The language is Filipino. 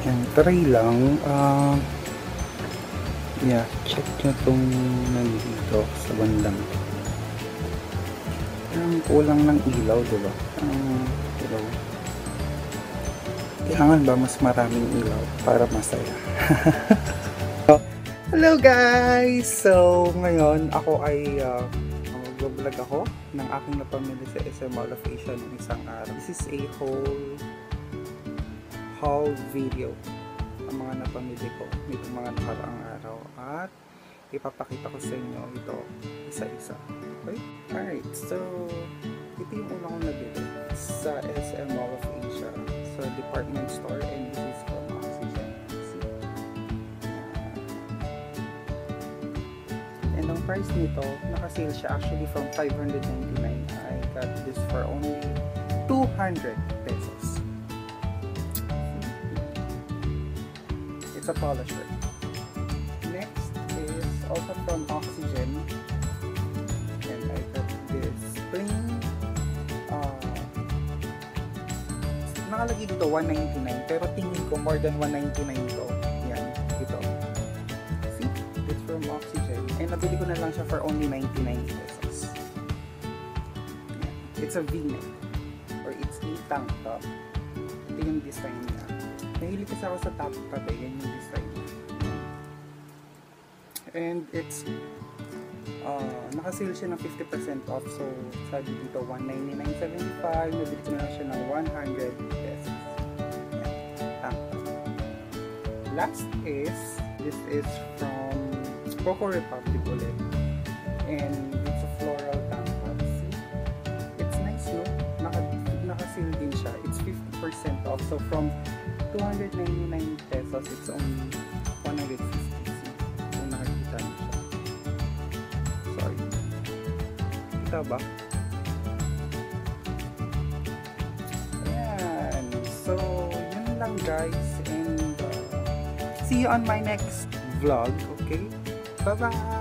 Yan, try lang. Yeah, check nyo itong nandito sa bandang. Kulang ng ilaw, diba? Ilaw. Kailangan ba mas maraming ilaw para masaya? Hello guys! So, ngayon ako ay mag-vlog ako ng aking napamili sa SM Mall of Asia ng isang araw. This is a haul video ang mga napamili ko nitong mga nakaraang araw at ipapakita ko sa inyo ito isa-isa. Okay? Alright, so ito yung una kong nabili sa SM Mall of Asia sa department store, and this is from Oxygen. And ang price nito, naka-sale siya actually from 599. I got this for only 200 pesos. It's a polo shirt. Next is also from Oxygen, and I got this plain nakalagay dito 199, pero tingin ko more than 199 to. Yan, ito. See? It's from Oxygen. And nabili ko na lang siya for only 99 pesos. Yan. It's a V-neck. Or it's a tank top. Ito yung design niya. Nahilig kasi ako sa top top eh. Yan yung design niya. And it's naka-sale siya ng 50% off. So, sabi dito 199.75. Nabili ko na lang siya ng 100 pesos. Yan. Tank top. Last is, this is from Coco Republic ulit. And it's a floral tank top. See? It's nice, no? Naka-sale din siya. It's 50% off. So, from 299 pesos, it's only 150. See? Kung nakikita niyo siya. Sorry. Kita ba? Ayan. So, yun lang guys. And see you on my next vlog. Okay? Bye-bye!